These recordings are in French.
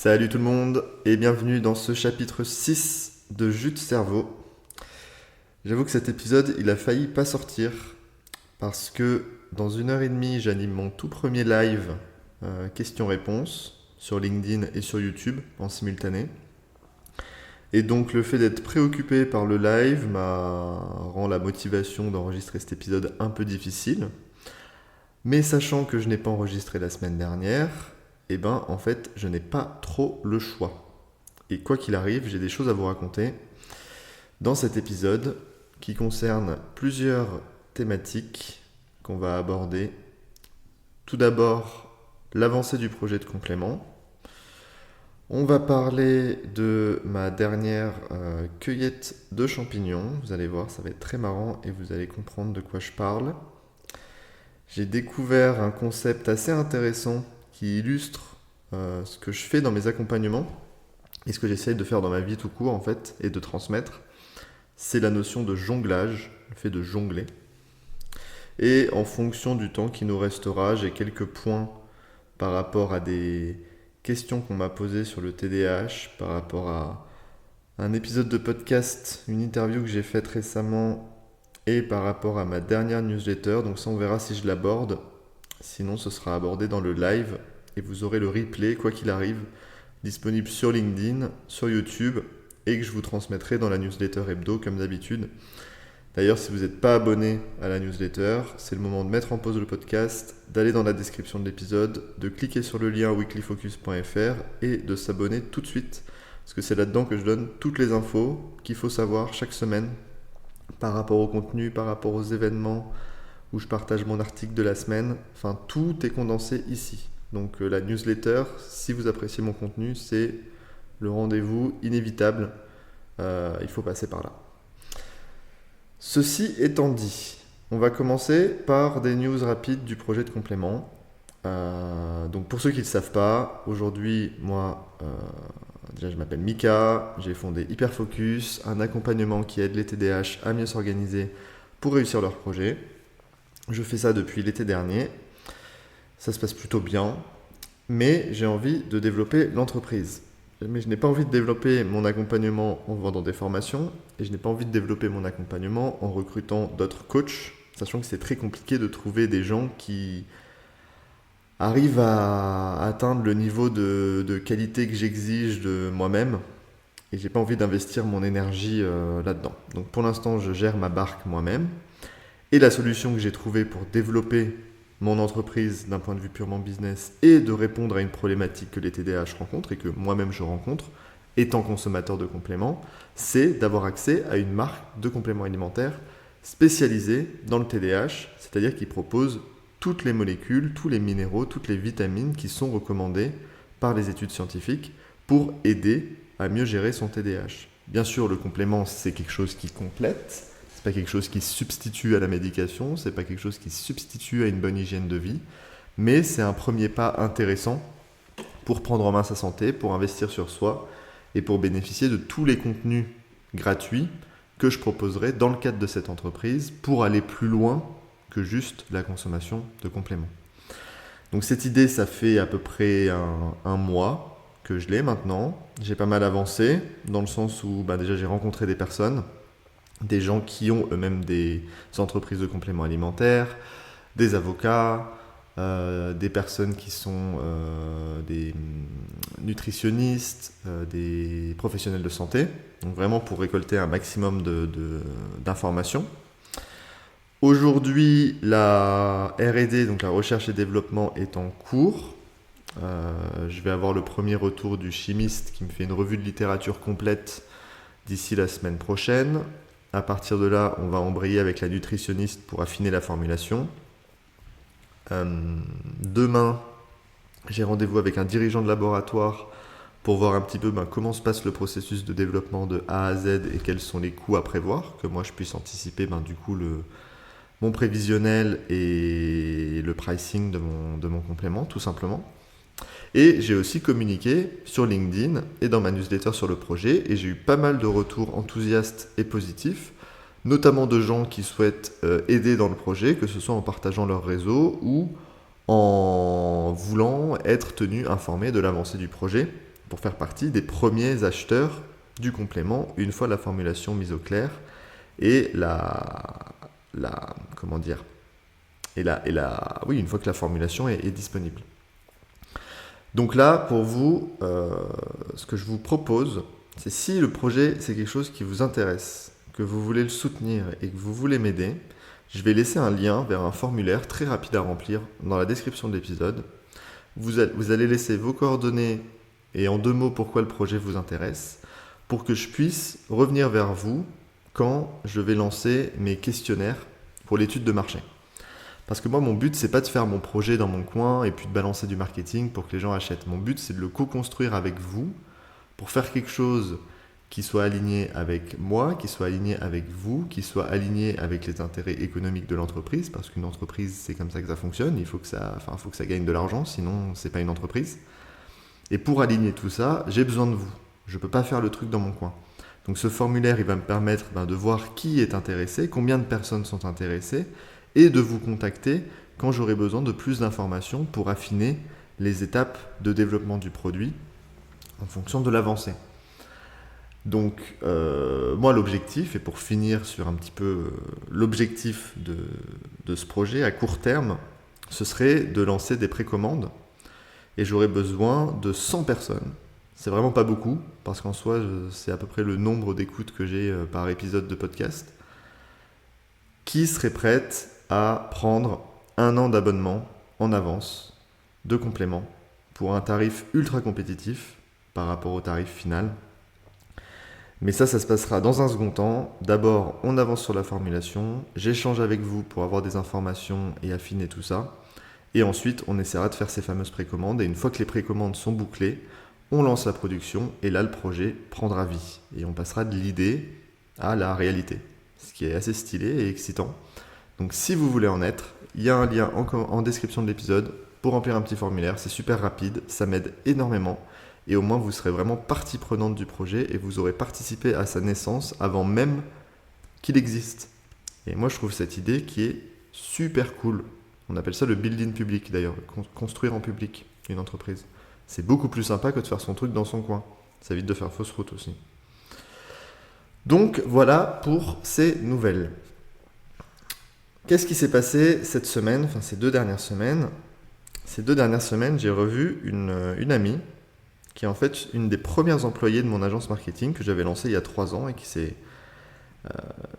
Salut tout le monde et bienvenue dans ce chapitre 6 de Jus de cerveau. J'avoue que cet épisode, il a failli pas sortir parce que dans 1 heure et demie, j'anime mon tout premier live questions-réponses sur LinkedIn et sur YouTube en simultané. Et donc le fait d'être préoccupé par le live rend la motivation d'enregistrer cet épisode un peu difficile. Mais sachant que je n'ai pas enregistré la semaine dernière, en fait, je n'ai pas trop le choix. Et quoi qu'il arrive, j'ai des choses à vous raconter dans cet épisode qui concerne plusieurs thématiques qu'on va aborder. Tout d'abord, l'avancée du projet de complément. On va parler de ma dernière cueillette de champignons. Vous allez voir, ça va être très marrant et vous allez comprendre de quoi je parle. J'ai découvert un concept assez intéressant qui illustre ce que je fais dans mes accompagnements et ce que j'essaye de faire dans ma vie tout court en fait et de transmettre. C'est la notion de jonglage, le fait de jongler. Et en fonction du temps qui nous restera, j'ai quelques points par rapport à des questions qu'on m'a posées sur le TDAH, par rapport à un épisode de podcast, une interview que j'ai faite récemment et par rapport à ma dernière newsletter. Donc ça, on verra si je l'aborde. Sinon, ce sera abordé dans le live et vous aurez le replay, quoi qu'il arrive, disponible sur LinkedIn, sur YouTube et que je vous transmettrai dans la newsletter hebdo comme d'habitude. D'ailleurs, si vous n'êtes pas abonné à la newsletter, c'est le moment de mettre en pause le podcast, d'aller dans la description de l'épisode, de cliquer sur le lien weeklyfocus.fr et de s'abonner tout de suite. Parce que c'est là-dedans que je donne toutes les infos qu'il faut savoir chaque semaine par rapport au contenu, par rapport aux événements où je partage mon article de la semaine. Enfin, tout est condensé ici. Donc la newsletter, si vous appréciez mon contenu, c'est le rendez-vous inévitable. Il faut passer par là. Ceci étant dit, on va commencer par des news rapides du projet de complément. Donc pour ceux qui ne le savent pas, aujourd'hui, moi, déjà je m'appelle Mika, j'ai fondé Hyperfocus, un accompagnement qui aide les TDAH à mieux s'organiser pour réussir leur projet. Je fais ça depuis l'été dernier, ça se passe plutôt bien, mais j'ai envie de développer l'entreprise. Mais je n'ai pas envie de développer mon accompagnement en vendant des formations et je n'ai pas envie de développer mon accompagnement en recrutant d'autres coachs, sachant que c'est très compliqué de trouver des gens qui arrivent à atteindre le niveau de qualité que j'exige de moi-même et j'ai pas envie d'investir mon énergie là-dedans. Donc pour l'instant, je gère ma barque moi-même et la solution que j'ai trouvée pour développer mon entreprise d'un point de vue purement business et de répondre à une problématique que les TDAH rencontrent et que moi-même je rencontre, étant consommateur de compléments, c'est d'avoir accès à une marque de compléments alimentaires spécialisée dans le TDAH, c'est-à-dire qui propose toutes les molécules, tous les minéraux, toutes les vitamines qui sont recommandées par les études scientifiques pour aider à mieux gérer son TDAH. Bien sûr, le complément, c'est quelque chose qui complète, c'est pas quelque chose qui substitue à la médication, c'est pas quelque chose qui substitue à une bonne hygiène de vie, mais c'est un premier pas intéressant pour prendre en main sa santé, pour investir sur soi et pour bénéficier de tous les contenus gratuits que je proposerai dans le cadre de cette entreprise pour aller plus loin que juste la consommation de compléments. Donc cette idée, ça fait à peu près un mois que je l'ai maintenant. J'ai pas mal avancé dans le sens où déjà j'ai rencontré des personnes, des gens qui ont eux-mêmes des entreprises de compléments alimentaires, des avocats, des personnes qui sont des nutritionnistes, des professionnels de santé, donc vraiment pour récolter un maximum d'informations. Aujourd'hui, la R&D, donc la recherche et développement, est en cours. Je vais avoir le premier retour du chimiste qui me fait une revue de littérature complète d'ici la semaine prochaine. À partir de là, on va embrayer avec la nutritionniste pour affiner la formulation. Demain, j'ai rendez-vous avec un dirigeant de laboratoire pour voir un petit peu comment se passe le processus de développement de A à Z et quels sont les coûts à prévoir, que moi je puisse anticiper mon prévisionnel et le pricing de mon complément, tout simplement. Et j'ai aussi communiqué sur LinkedIn et dans ma newsletter sur le projet et j'ai eu pas mal de retours enthousiastes et positifs, notamment de gens qui souhaitent aider dans le projet, que ce soit en partageant leur réseau ou en voulant être tenus informés de l'avancée du projet. pour faire partie des premiers acheteurs du complément une fois la formulation mise au clair et oui, une fois que la formulation est disponible. Donc là, pour vous, ce que je vous propose, c'est si le projet, c'est quelque chose qui vous intéresse, que vous voulez le soutenir et que vous voulez m'aider, je vais laisser un lien vers un formulaire très rapide à remplir dans la description de l'épisode. Vous allez laisser vos coordonnées et en 2 mots pourquoi le projet vous intéresse, pour que je puisse revenir vers vous quand je vais lancer mes questionnaires pour l'étude de marché. Parce que moi, mon but, c'est pas de faire mon projet dans mon coin et puis de balancer du marketing pour que les gens achètent. Mon but, c'est de le co-construire avec vous pour faire quelque chose qui soit aligné avec moi, qui soit aligné avec vous, qui soit aligné avec les intérêts économiques de l'entreprise, parce qu'une entreprise, c'est comme ça que ça fonctionne. Il faut que ça gagne de l'argent, sinon, c'est pas une entreprise. Et pour aligner tout ça, j'ai besoin de vous. Je peux pas faire le truc dans mon coin. Donc ce formulaire, il va me permettre de voir qui est intéressé, combien de personnes sont intéressées, et de vous contacter quand j'aurai besoin de plus d'informations pour affiner les étapes de développement du produit en fonction de l'avancée. Donc, moi, l'objectif, et pour finir sur un petit peu l'objectif de ce projet à court terme, ce serait de lancer des précommandes et j'aurais besoin de 100 personnes. C'est vraiment pas beaucoup, parce qu'en soi, c'est à peu près le nombre d'écoutes que j'ai par épisode de podcast, qui seraient prêtes à prendre 1 an d'abonnement en avance de complément pour un tarif ultra compétitif par rapport au tarif final. Mais ça se passera dans un second temps. D'abord, on avance sur la formulation, j'échange avec vous pour avoir des informations et affiner tout ça. Et ensuite, on essaiera de faire ces fameuses précommandes. Et une fois que les précommandes sont bouclées, on lance la production et là, le projet prendra vie. Et on passera de l'idée à la réalité, ce qui est assez stylé et excitant. Donc si vous voulez en être, il y a un lien en description de l'épisode pour remplir un petit formulaire. C'est super rapide, ça m'aide énormément. Et au moins, vous serez vraiment partie prenante du projet et vous aurez participé à sa naissance avant même qu'il existe. Et moi, je trouve cette idée qui est super cool. On appelle ça le build-in public d'ailleurs, construire en public une entreprise. C'est beaucoup plus sympa que de faire son truc dans son coin. Ça évite de faire fausse route aussi. Donc voilà pour ces nouvelles. Qu'est-ce qui s'est passé cette semaine, ces 2 dernières semaines? Ces 2 dernières semaines, j'ai revu une amie qui est en fait une des premières employées de mon agence marketing que j'avais lancée il y a 3 ans et qui s'est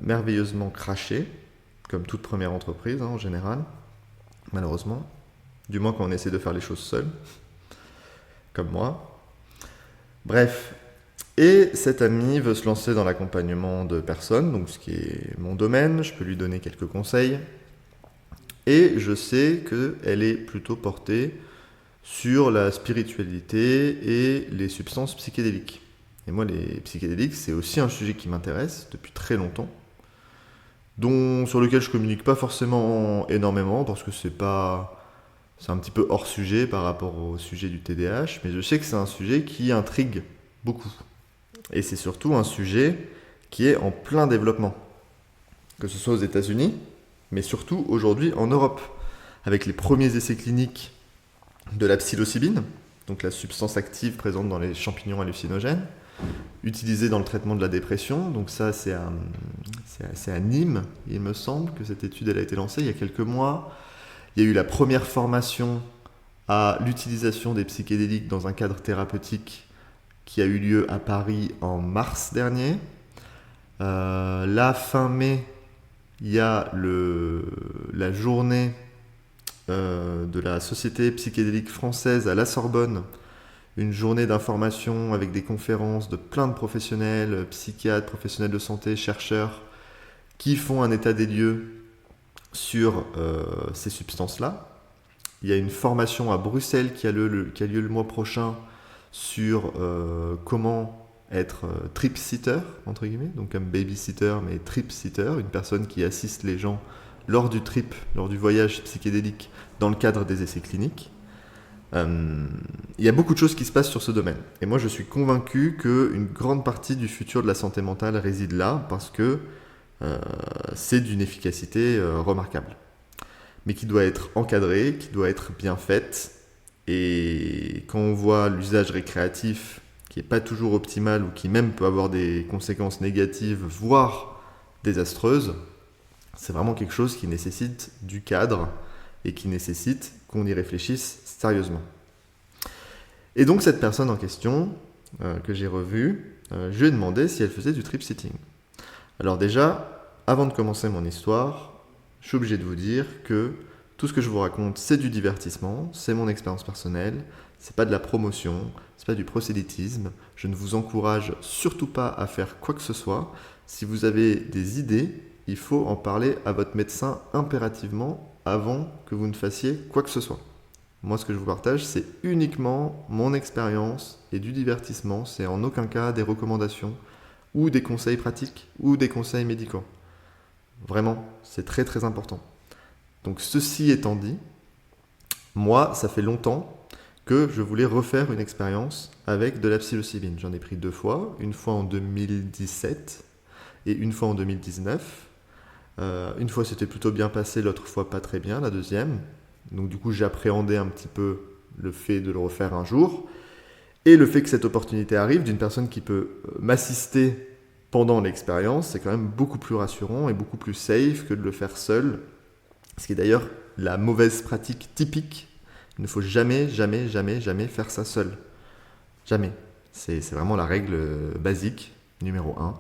merveilleusement crashée, comme toute première entreprise en général, malheureusement. Du moins quand on essaie de faire les choses seul, comme moi. Bref. Et cette amie veut se lancer dans l'accompagnement de personnes, donc ce qui est mon domaine, je peux lui donner quelques conseils. Et je sais qu'elle est plutôt portée sur la spiritualité et les substances psychédéliques. Et moi, les psychédéliques, c'est aussi un sujet qui m'intéresse depuis très longtemps, sur lequel je communique pas forcément énormément, parce que c'est un petit peu hors sujet par rapport au sujet du TDAH, mais je sais que c'est un sujet qui intrigue beaucoup. Et c'est surtout un sujet qui est en plein développement, que ce soit aux États-Unis, mais surtout aujourd'hui en Europe, avec les premiers essais cliniques de la psilocybine, donc la substance active présente dans les champignons hallucinogènes, utilisée dans le traitement de la dépression. Donc ça, c'est à Nîmes, il me semble que cette étude elle a été lancée il y a quelques mois. Il y a eu la première formation à l'utilisation des psychédéliques dans un cadre thérapeutique qui a eu lieu à Paris en mars dernier. Là, fin mai, il y a la journée de la Société psychédélique française à la Sorbonne, une journée d'information avec des conférences de plein de professionnels, psychiatres, professionnels de santé, chercheurs, qui font un état des lieux sur ces substances-là. Il y a une formation à Bruxelles qui a lieu le mois prochain sur comment être trip-sitter, entre guillemets, donc comme baby-sitter, mais trip-sitter, une personne qui assiste les gens lors du trip, lors du voyage psychédélique, dans le cadre des essais cliniques. Il y a beaucoup de choses qui se passent sur ce domaine. Et moi, je suis convaincu qu'une grande partie du futur de la santé mentale réside là, parce que c'est d'une efficacité remarquable. Mais qui doit être encadrée, qui doit être bien faite, Et quand on voit l'usage récréatif qui n'est pas toujours optimal ou qui même peut avoir des conséquences négatives, voire désastreuses, c'est vraiment quelque chose qui nécessite du cadre et qui nécessite qu'on y réfléchisse sérieusement. Et donc cette personne en question, que j'ai revue, je lui ai demandé si elle faisait du trip-sitting. Alors déjà, avant de commencer mon histoire, je suis obligé de vous dire que tout ce que je vous raconte, c'est du divertissement, c'est mon expérience personnelle, c'est pas de la promotion, c'est pas du prosélytisme. Je ne vous encourage surtout pas à faire quoi que ce soit. Si vous avez des idées, il faut en parler à votre médecin impérativement avant que vous ne fassiez quoi que ce soit. Moi, ce que je vous partage, c'est uniquement mon expérience et du divertissement. C'est en aucun cas des recommandations ou des conseils pratiques ou des conseils médicaux. Vraiment, c'est très très important. Donc ceci étant dit, moi, ça fait longtemps que je voulais refaire une expérience avec de la psilocybine. J'en ai pris 2 fois, une fois en 2017 et une fois en 2019. Une fois c'était plutôt bien passé, l'autre fois pas très bien, la deuxième. Donc du coup j'appréhendais un petit peu le fait de le refaire un jour. Et le fait que cette opportunité arrive d'une personne qui peut m'assister pendant l'expérience, c'est quand même beaucoup plus rassurant et beaucoup plus safe que de le faire seul. Ce qui est d'ailleurs la mauvaise pratique typique. Il ne faut jamais, jamais, jamais, jamais faire ça seul. Jamais. C'est vraiment la règle basique, numéro 1.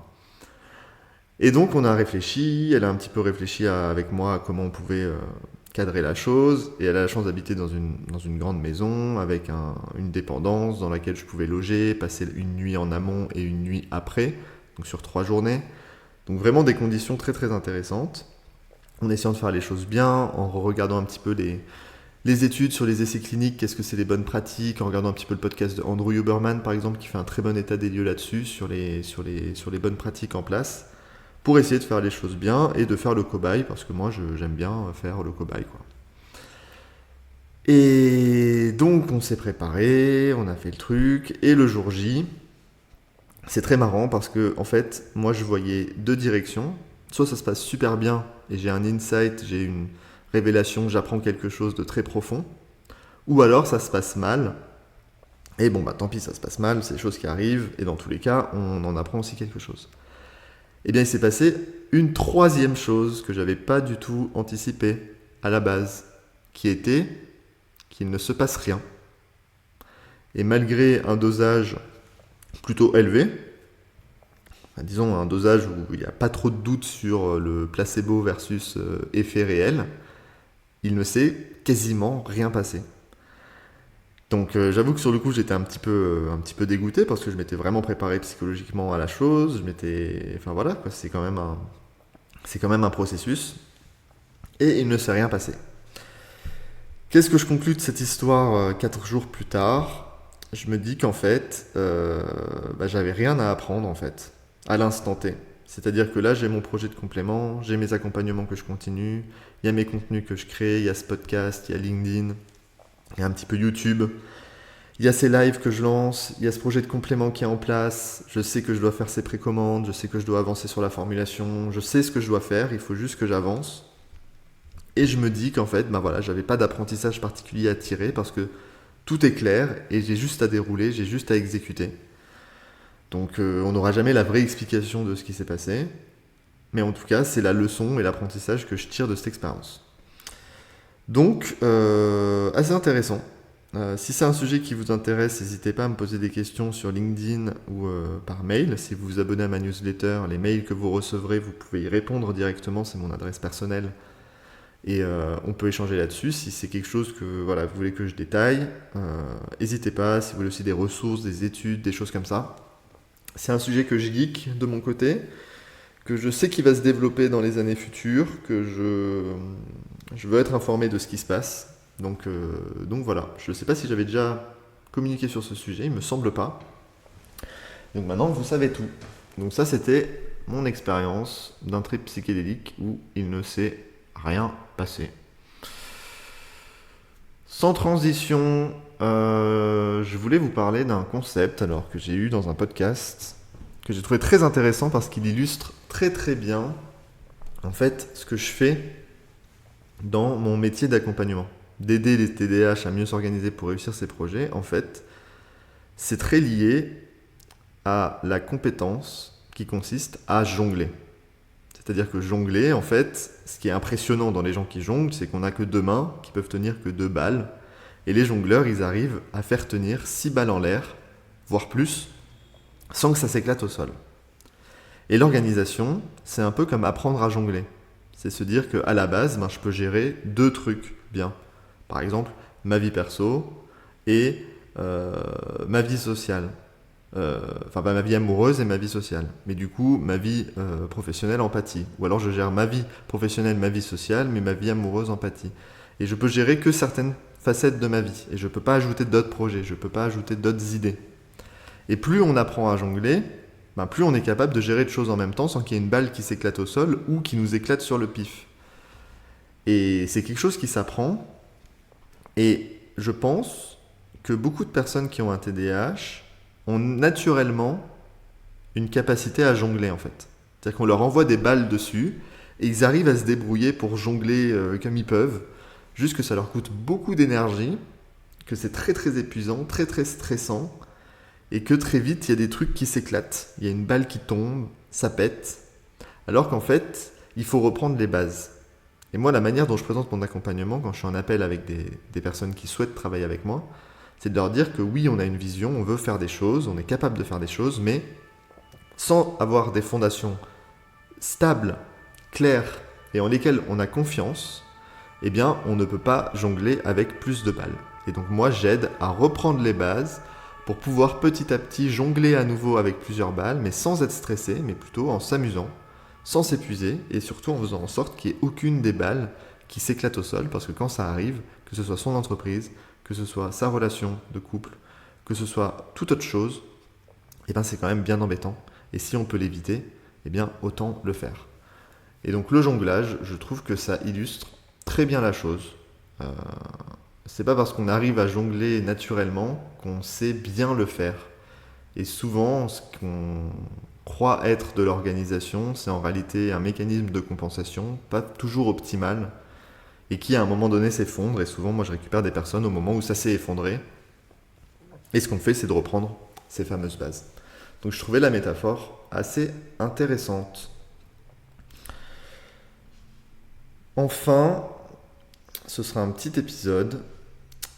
Et donc on a réfléchi, elle a un petit peu réfléchi avec moi à comment on pouvait cadrer la chose, et elle a la chance d'habiter dans une grande maison avec une dépendance dans laquelle je pouvais loger, passer une nuit en amont et une nuit après, donc sur 3 journées. Donc vraiment des conditions très très intéressantes, en essayant de faire les choses bien, en regardant un petit peu les études sur les essais cliniques, qu'est-ce que c'est les bonnes pratiques, en regardant un petit peu le podcast de Andrew Huberman par exemple, qui fait un très bon état des lieux là-dessus, sur les bonnes pratiques en place, pour essayer de faire les choses bien et de faire le cobaye, parce que moi j'aime bien faire le cobaye, quoi. Et donc on s'est préparé, on a fait le truc, et le jour J, c'est très marrant parce que en fait, moi je voyais 2 directions. Soit ça se passe super bien et j'ai un insight, j'ai une révélation, j'apprends quelque chose de très profond, ou alors ça se passe mal. Et bon bah tant pis, ça se passe mal, c'est des choses qui arrivent, et dans tous les cas, on en apprend aussi quelque chose. Eh bien, il s'est passé une 3e chose que j'avais pas du tout anticipée à la base, qui était qu'il ne se passe rien. Et malgré un dosage plutôt élevé, disons un dosage où il n'y a pas trop de doute sur le placebo versus effet réel, il ne s'est quasiment rien passé. Donc j'avoue que sur le coup j'étais un petit peu dégoûté parce que je m'étais vraiment préparé psychologiquement à la chose, enfin voilà, quoi, c'est quand même un processus, et il ne s'est rien passé. Qu'est-ce que je conclus de cette histoire 4 jours plus tard? Je me dis qu'en fait, j'avais rien à apprendre en fait, à l'instant T. C'est-à-dire que là j'ai mon projet de complément, j'ai mes accompagnements que je continue, il y a mes contenus que je crée, il y a ce podcast, il y a LinkedIn, il y a un petit peu YouTube, il y a ces lives que je lance, il y a ce projet de complément qui est en place, je sais que je dois faire ces précommandes, je sais que je dois avancer sur la formulation, je sais ce que je dois faire, il faut juste que j'avance. Et je me dis qu'en fait, j'avais pas d'apprentissage particulier à tirer parce que tout est clair et j'ai juste à dérouler, j'ai juste à exécuter. Donc on n'aura jamais la vraie explication de ce qui s'est passé, mais en tout cas, c'est la leçon et l'apprentissage que je tire de cette expérience. Donc, assez intéressant. Si c'est un sujet qui vous intéresse, n'hésitez pas à me poser des questions sur LinkedIn ou par mail. Si vous vous abonnez à ma newsletter, les mails que vous recevrez, vous pouvez y répondre directement, c'est mon adresse personnelle. Et on peut échanger là-dessus. Si c'est quelque chose que vous voulez que je détaille, n'hésitez pas. Si vous voulez aussi des ressources, des études, des choses comme ça. C'est un sujet que je geek de mon côté, que je sais qu'il va se développer dans les années futures, que je veux être informé de ce qui se passe. Donc voilà, je ne sais pas si j'avais déjà communiqué sur ce sujet, il ne me semble pas. Donc maintenant, vous savez tout. Donc ça, c'était mon expérience d'un trip psychédélique où il ne s'est rien passé. Sans transition, je voulais vous parler d'un concept que j'ai eu dans un podcast que j'ai trouvé très intéressant parce qu'il illustre très très bien en fait ce que je fais dans mon métier d'accompagnement. d'aider les TDAH à mieux s'organiser pour réussir ces projets, en fait, c'est très lié à la compétence qui consiste à jongler. C'est-à-dire que jongler, en fait, ce qui est impressionnant dans les gens qui jonglent, c'est qu'on n'a que 2 mains qui peuvent tenir que 2 balles. Et les jongleurs, ils arrivent à faire tenir 6 balles en l'air, voire plus, sans que ça s'éclate au sol. Et l'organisation, c'est un peu comme apprendre à jongler. C'est se dire qu'à la base, je peux gérer 2 trucs bien. Par exemple, ma vie perso et ma vie sociale. Ma vie amoureuse et ma vie sociale. Mais du coup, ma vie professionnelle empathie. Ou alors je gère ma vie professionnelle, ma vie sociale, mais ma vie amoureuse empathie. Et je peux gérer que certaines facettes de ma vie. Et je ne peux pas ajouter d'autres projets, je ne peux pas ajouter d'autres idées. Et plus on apprend à jongler, plus on est capable de gérer de choses en même temps sans qu'il y ait une balle qui s'éclate au sol ou qui nous éclate sur le pif. Et c'est quelque chose qui s'apprend. Et je pense que beaucoup de personnes qui ont un TDAH ont naturellement une capacité à jongler en fait. C'est-à-dire qu'on leur envoie des balles dessus et ils arrivent à se débrouiller pour jongler comme ils peuvent, juste que ça leur coûte beaucoup d'énergie, que c'est très très épuisant, très très stressant et que très vite il y a des trucs qui s'éclatent, il y a une balle qui tombe, ça pète, alors qu'en fait il faut reprendre les bases. Et moi la manière dont je présente mon accompagnement quand je suis en appel avec des personnes qui souhaitent travailler avec moi, c'est de leur dire que oui, on a une vision, on veut faire des choses, on est capable de faire des choses, mais sans avoir des fondations stables, claires et en lesquelles on a confiance, eh bien, on ne peut pas jongler avec plus de balles. Et donc moi, j'aide à reprendre les bases pour pouvoir petit à petit jongler à nouveau avec plusieurs balles, mais sans être stressé, mais plutôt en s'amusant, sans s'épuiser et surtout en faisant en sorte qu'il n'y ait aucune des balles qui s'éclate au sol, parce que quand ça arrive, que ce soit son entreprise, que ce soit sa relation de couple, que ce soit toute autre chose, c'est quand même bien embêtant. Et si on peut l'éviter, autant le faire. Et donc le jonglage, je trouve que ça illustre très bien la chose. C'est pas parce qu'on arrive à jongler naturellement qu'on sait bien le faire. Et souvent, ce qu'on croit être de l'organisation, c'est en réalité un mécanisme de compensation, pas toujours optimal, et qui à un moment donné s'effondre. Et souvent, moi je récupère des personnes au moment où ça s'est effondré. Et ce qu'on fait, c'est de reprendre ces fameuses bases. Donc je trouvais la métaphore assez intéressante. Enfin, ce sera un petit épisode,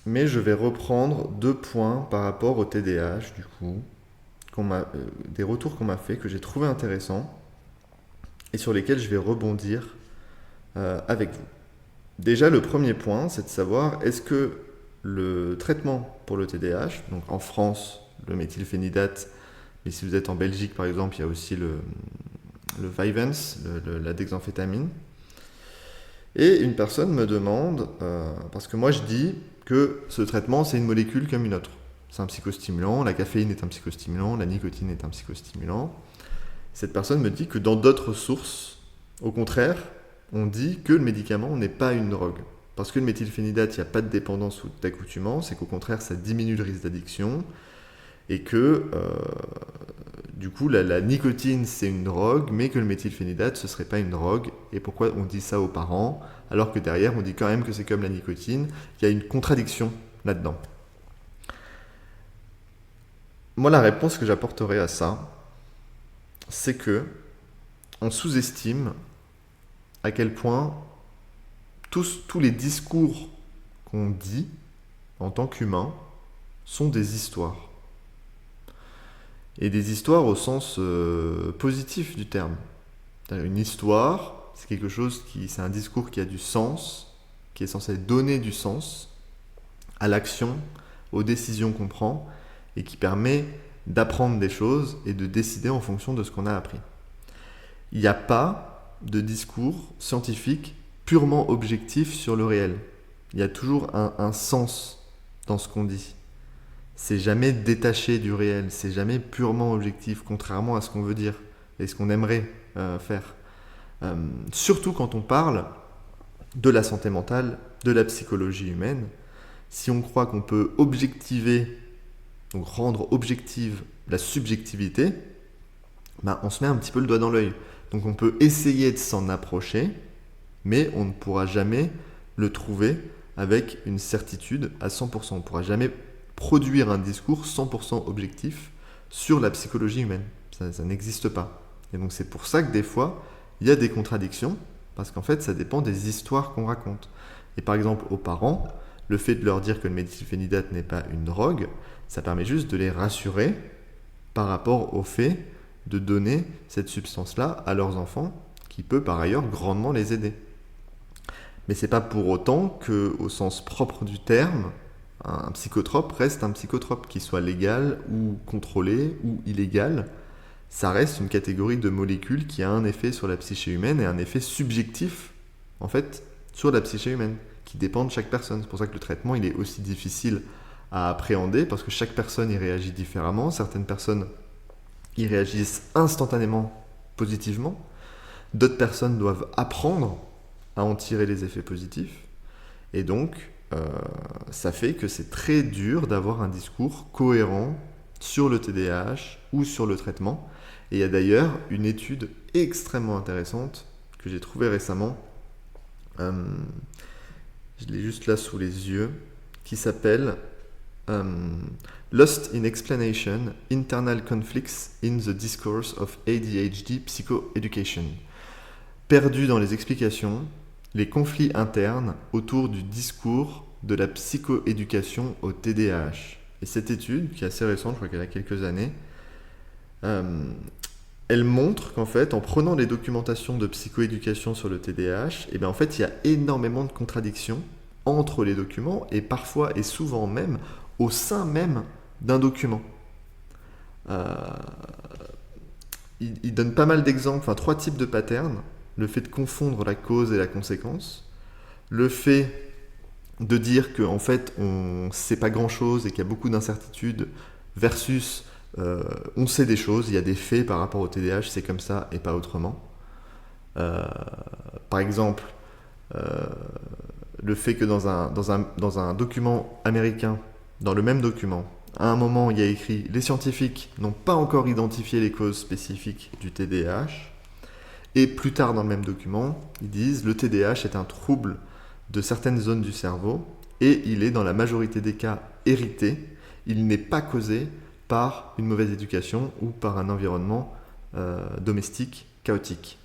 mais je vais reprendre 2 points par rapport au TDAH, du coup, des retours qu'on m'a fait, que j'ai trouvé intéressants, et sur lesquels je vais rebondir avec vous. Déjà, le premier point, c'est de savoir, est-ce que le traitement pour le TDAH, donc en France, le méthylphénidate, mais si vous êtes en Belgique, par exemple, il y a aussi le Vyvanse, la dexamphétamine. Et une personne me demande, parce que moi je dis que ce traitement, c'est une molécule comme une autre. C'est un psychostimulant, la caféine est un psychostimulant, la nicotine est un psychostimulant. Cette personne me dit que dans d'autres sources, au contraire, on dit que le médicament n'est pas une drogue. Parce que le méthylphénidate, il n'y a pas de dépendance ou d'accoutumance, et qu'au contraire, ça diminue le risque d'addiction, et que du coup, la nicotine, c'est une drogue, mais que le méthylphénidate, ce ne serait pas une drogue. Et pourquoi on dit ça aux parents, alors que derrière, on dit quand même que c'est comme la nicotine. Il y a une contradiction là-dedans. Moi, la réponse que j'apporterai à ça, c'est que on sous-estime à quel point tous les discours qu'on dit en tant qu'humain sont des histoires. Et des histoires au sens positif du terme. Une histoire, c'est quelque chose c'est un discours qui a du sens, qui est censé donner du sens à l'action, aux décisions qu'on prend, et qui permet d'apprendre des choses et de décider en fonction de ce qu'on a appris. Il n'y a pas de discours scientifique purement objectif sur le réel. Il y a toujours un sens dans ce qu'on dit. C'est jamais détaché du réel, c'est jamais purement objectif, contrairement à ce qu'on veut dire et ce qu'on aimerait faire. Surtout quand on parle de la santé mentale, de la psychologie humaine, si on croit qu'on peut objectiver, donc rendre objective la subjectivité, on se met un petit peu le doigt dans l'œil. Donc on peut essayer de s'en approcher, mais on ne pourra jamais le trouver avec une certitude à 100%. On ne pourra jamais produire un discours 100% objectif sur la psychologie humaine. Ça n'existe pas. Et donc c'est pour ça que des fois, il y a des contradictions, parce qu'en fait, ça dépend des histoires qu'on raconte. Et par exemple, aux parents, le fait de leur dire que le méthylphénidate n'est pas une drogue, ça permet juste de les rassurer par rapport au fait de donner cette substance-là à leurs enfants, qui peut par ailleurs grandement les aider. Mais c'est pas pour autant que, au sens propre du terme, un psychotrope reste un psychotrope, qu'il soit légal ou contrôlé ou illégal. Ça reste une catégorie de molécules qui a un effet sur la psyché humaine et un effet subjectif, en fait, sur la psyché humaine, qui dépend de chaque personne. C'est pour ça que le traitement, il est aussi difficile à appréhender, parce que chaque personne y réagit différemment. Certaines personnes y réagissent instantanément positivement. D'autres personnes doivent apprendre à en tirer les effets positifs. Et donc, ça fait que c'est très dur d'avoir un discours cohérent sur le TDAH ou sur le traitement. Et il y a d'ailleurs une étude extrêmement intéressante que j'ai trouvée récemment, je l'ai juste là sous les yeux, qui s'appelle Lost in Explanation, Internal Conflicts in the Discourse of ADHD Psychoeducation. Perdu dans les explications, les conflits internes autour du discours de la psychoéducation au TDAH. Et cette étude, qui est assez récente, je crois qu'elle a quelques années, elle montre qu'en fait, en prenant les documentations de psychoéducation sur le TDAH, en fait, il y a énormément de contradictions entre les documents et parfois et souvent même au sein même d'un document. Il donne pas mal d'exemples, enfin 3 types de patterns. Le fait de confondre la cause et la conséquence, le fait de dire qu'en fait on ne sait pas grand chose et qu'il y a beaucoup d'incertitudes versus on sait des choses, il y a des faits par rapport au TDAH, c'est comme ça et pas autrement. Par exemple, le fait que dans un document américain, dans le même document, à un moment il y a écrit « Les scientifiques n'ont pas encore identifié les causes spécifiques du TDAH », et plus tard dans le même document, ils disent « Le TDAH est un trouble de certaines zones du cerveau et il est dans la majorité des cas hérité, il n'est pas causé par une mauvaise éducation ou par un environnement domestique chaotique. »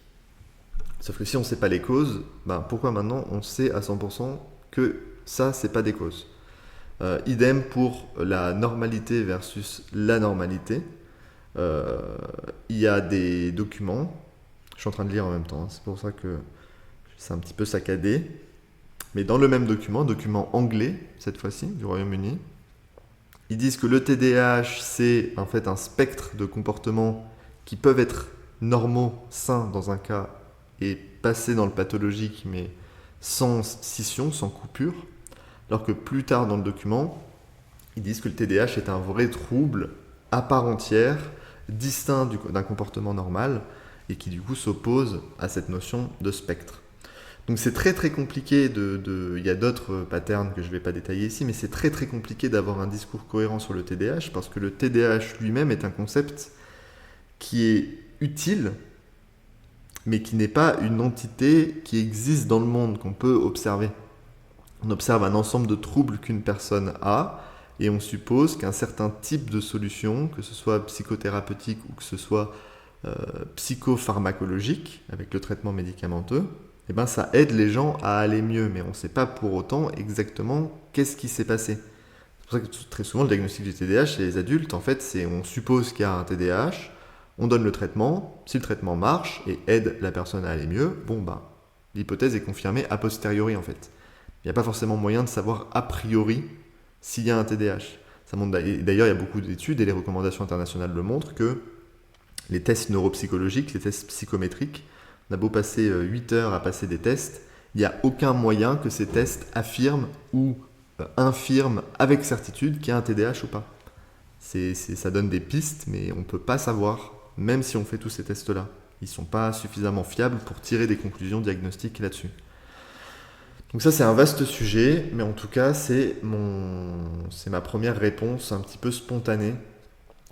Sauf que si on ne sait pas les causes, pourquoi maintenant on sait à 100% que ça, c'est pas des causes. Idem pour la normalité versus l'anormalité. Il y a des documents, je suis en train de lire en même temps, c'est pour ça que c'est un petit peu saccadé, mais dans le même document anglais, cette fois-ci, du Royaume-Uni, ils disent que le TDAH, c'est en fait un spectre de comportements qui peuvent être normaux, sains dans un cas, et passer dans le pathologique, mais sans scission, sans coupure. Alors que plus tard dans le document, ils disent que le TDAH est un vrai trouble à part entière, distinct d'un comportement normal, et qui du coup s'oppose à cette notion de spectre. Donc c'est très très compliqué il y a d'autres patterns que je ne vais pas détailler ici, mais c'est très très compliqué d'avoir un discours cohérent sur le TDAH, parce que le TDAH lui-même est un concept qui est utile, mais qui n'est pas une entité qui existe dans le monde, qu'on peut observer. On observe un ensemble de troubles qu'une personne a, et on suppose qu'un certain type de solution, que ce soit psychothérapeutique ou que ce soit psychopharmacologique, avec le traitement médicamenteux, ça aide les gens à aller mieux, mais on ne sait pas pour autant exactement qu'est-ce qui s'est passé. C'est pour ça que très souvent, le diagnostic du TDAH chez les adultes, en fait, on suppose qu'il y a un TDAH, on donne le traitement, si le traitement marche et aide la personne à aller mieux, l'hypothèse est confirmée a posteriori, en fait. Il n'y a pas forcément moyen de savoir a priori s'il y a un TDAH. D'ailleurs, il y a beaucoup d'études et les recommandations internationales le montrent que les tests neuropsychologiques, les tests psychométriques, on a beau passer 8 heures à passer des tests, il n'y a aucun moyen que ces tests affirment ou infirment avec certitude qu'il y a un TDAH ou pas. Ça donne des pistes, mais on ne peut pas savoir, même si on fait tous ces tests-là. Ils ne sont pas suffisamment fiables pour tirer des conclusions diagnostiques là-dessus. Donc ça, c'est un vaste sujet, mais en tout cas, c'est ma première réponse un petit peu spontanée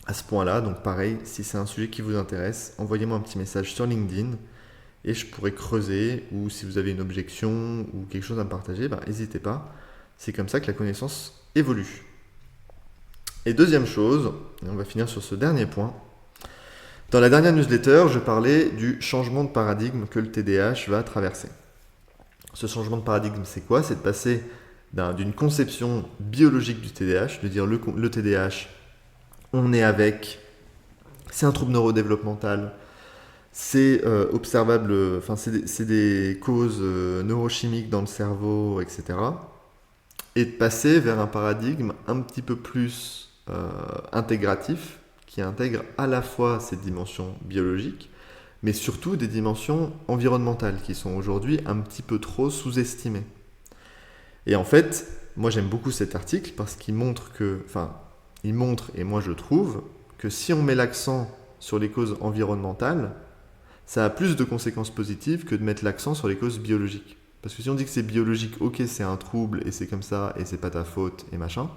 à ce point-là. Donc pareil, si c'est un sujet qui vous intéresse, envoyez-moi un petit message sur LinkedIn et je pourrai creuser, ou si vous avez une objection ou quelque chose à me partager, n'hésitez pas. C'est comme ça que la connaissance évolue. Et deuxième chose, et on va finir sur ce dernier point, dans la dernière newsletter, je parlais du changement de paradigme que le TDAH va traverser. Ce changement de paradigme, c'est quoi? C'est de passer d'une conception biologique du TDAH, de dire le TDAH, on est avec, c'est un trouble neurodéveloppemental, c'est observable, enfin c'est des causes neurochimiques dans le cerveau, etc. Et de passer vers un paradigme un petit peu plus intégratif, qui intègre à la fois ces dimensions biologiques, mais surtout des dimensions environnementales qui sont aujourd'hui un petit peu trop sous-estimées. Et en fait, moi j'aime beaucoup cet article parce qu'il montre il montre, et moi je trouve, que si on met l'accent sur les causes environnementales, ça a plus de conséquences positives que de mettre l'accent sur les causes biologiques. Parce que si on dit que c'est biologique, ok, c'est un trouble et c'est comme ça et c'est pas ta faute et machin,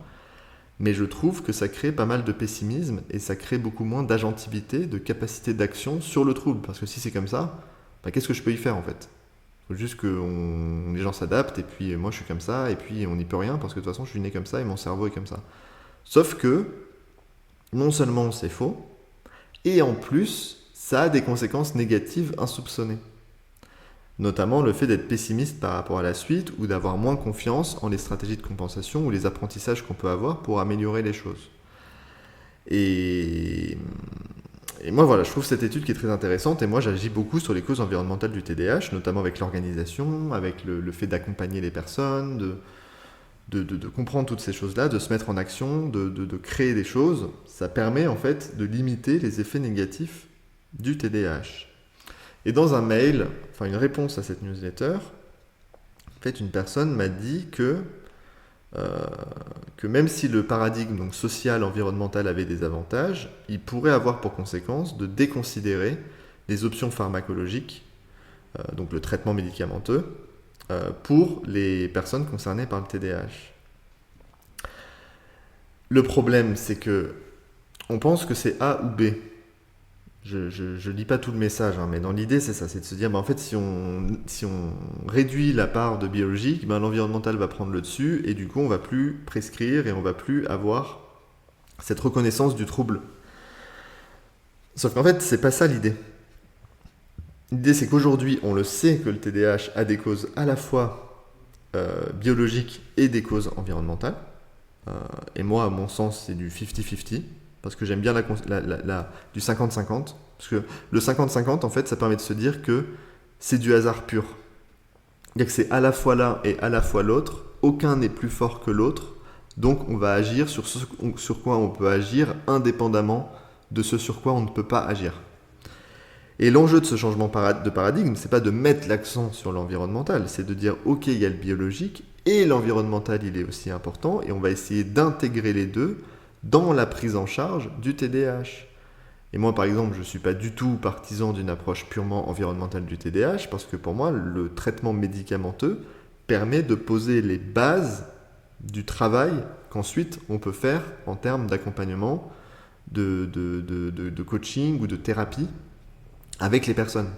mais je trouve que ça crée pas mal de pessimisme et ça crée beaucoup moins d'agentivité, de capacité d'action sur le trouble. Parce que si c'est comme ça, qu'est-ce que je peux y faire en fait? Il faut juste que les gens s'adaptent et puis moi je suis comme ça et puis on n'y peut rien parce que de toute façon je suis né comme ça et mon cerveau est comme ça. Sauf que non seulement c'est faux, et en plus ça a des conséquences négatives insoupçonnées. Notamment le fait d'être pessimiste par rapport à la suite ou d'avoir moins confiance en les stratégies de compensation ou les apprentissages qu'on peut avoir pour améliorer les choses. Et moi voilà, je trouve cette étude qui est très intéressante et moi j'agis beaucoup sur les causes environnementales du TDAH, notamment avec l'organisation, avec le fait d'accompagner les personnes, de comprendre toutes ces choses-là, de se mettre en action, de créer des choses. Ça permet en fait de limiter les effets négatifs du TDAH. Et dans un mail, enfin une réponse à cette newsletter, en fait une personne m'a dit que même si le paradigme donc, social, environnemental avait des avantages, il pourrait avoir pour conséquence de déconsidérer les options pharmacologiques, donc le traitement médicamenteux, pour les personnes concernées par le TDAH. Le problème, c'est que on pense que c'est A ou B. Je lis pas tout le message, mais dans l'idée, c'est ça, c'est de se dire, en fait, si on réduit la part de biologique, l'environnemental va prendre le dessus, et du coup, on va plus prescrire et on va plus avoir cette reconnaissance du trouble. Sauf qu'en fait, c'est pas ça l'idée. L'idée, c'est qu'aujourd'hui, on le sait que le TDAH a des causes à la fois biologiques et des causes environnementales. Et moi, à mon sens, c'est du 50-50. Parce que j'aime bien du 50-50. Parce que le 50-50, en fait, ça permet de se dire que c'est du hasard pur. C'est-à-dire que c'est à la fois l'un et à la fois l'autre. Aucun n'est plus fort que l'autre. Donc, on va agir sur ce sur quoi on peut agir indépendamment de ce sur quoi on ne peut pas agir. Et l'enjeu de ce changement de paradigme, c'est pas de mettre l'accent sur l'environnemental. C'est de dire, ok, il y a le biologique et l'environnemental, il est aussi important. Et on va essayer d'intégrer les deux dans la prise en charge du TDAH. Et moi, par exemple, je ne suis pas du tout partisan d'une approche purement environnementale du TDAH, parce que pour moi, le traitement médicamenteux permet de poser les bases du travail qu'ensuite on peut faire en termes d'accompagnement, de coaching ou de thérapie avec les personnes.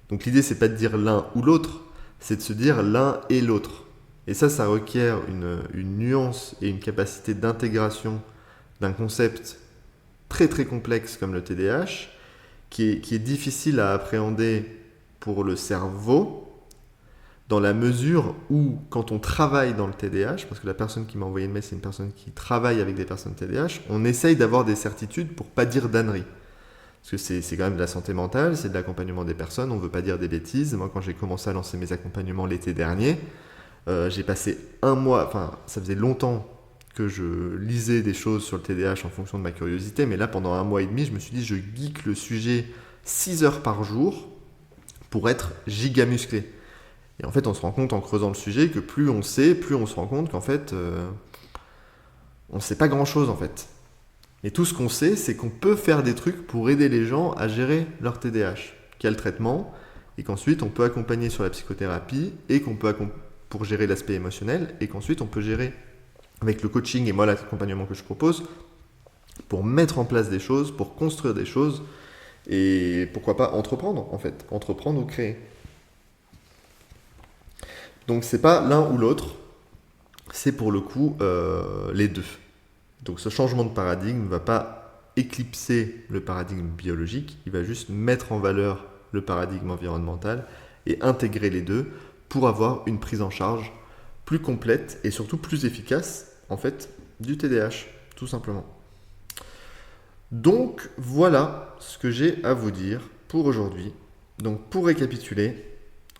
Donc l'idée, c'est pas de dire l'un ou l'autre, c'est de se dire l'un et l'autre. Et ça requiert une nuance et une capacité d'intégration d'un concept très très complexe comme le TDAH, qui est difficile à appréhender pour le cerveau, dans la mesure où, quand on travaille dans le TDAH, parce que la personne qui m'a envoyé le mail, c'est une personne qui travaille avec des personnes TDAH, on essaye d'avoir des certitudes pour pas dire d'âneries. Parce que c'est quand même de la santé mentale, c'est de l'accompagnement des personnes, on veut pas dire des bêtises. Moi, quand j'ai commencé à lancer mes accompagnements l'été dernier, j'ai passé un mois, ça faisait longtemps que je lisais des choses sur le TDAH en fonction de ma curiosité, mais là, pendant un mois et demi, je me suis dit, je geek le sujet 6 heures par jour pour être giga musclé. Et en fait, on se rend compte en creusant le sujet que plus on sait, plus on se rend compte qu'en fait, on ne sait pas grand-chose en fait. Et tout ce qu'on sait, c'est qu'on peut faire des trucs pour aider les gens à gérer leur TDAH, qu'il y a le traitement, et qu'ensuite on peut accompagner sur la psychothérapie, et qu'on peut pour gérer l'aspect émotionnel, et qu'ensuite on peut gérer avec le coaching et moi l'accompagnement que je propose, pour mettre en place des choses, pour construire des choses, et pourquoi pas entreprendre en fait, entreprendre ou créer. Donc c'est pas l'un ou l'autre, c'est pour le coup les deux. Donc ce changement de paradigme ne va pas éclipser le paradigme biologique, il va juste mettre en valeur le paradigme environnemental et intégrer les deux pour avoir une prise en charge plus complète et surtout plus efficace en fait du TDAH, tout simplement. Donc voilà ce que j'ai à vous dire pour aujourd'hui. Donc pour récapituler,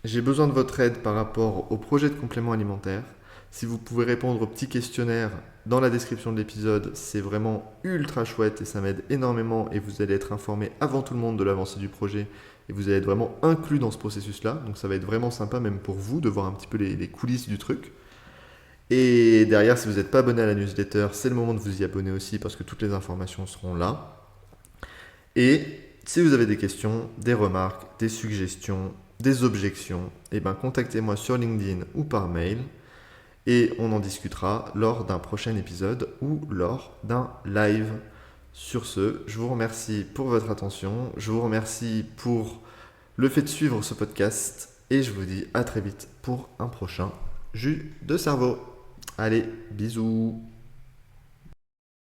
j'ai besoin de votre aide par rapport au projet de complément alimentaire. Si vous pouvez répondre au petit questionnaire dans la description de l'épisode, c'est vraiment ultra chouette et ça m'aide énormément et vous allez être informé avant tout le monde de l'avancée du projet et vous allez être vraiment inclus dans ce processus-là. Donc ça va être vraiment sympa même pour vous de voir un petit peu les coulisses du truc. Et derrière, si vous n'êtes pas abonné à la newsletter, c'est le moment de vous y abonner aussi parce que toutes les informations seront là. Et si vous avez des questions, des remarques, des suggestions, des objections, contactez-moi sur LinkedIn ou par mail et on en discutera lors d'un prochain épisode ou lors d'un live. Sur ce, je vous remercie pour votre attention, je vous remercie pour le fait de suivre ce podcast et je vous dis à très vite pour un prochain jus de cerveau. Allez, bisous.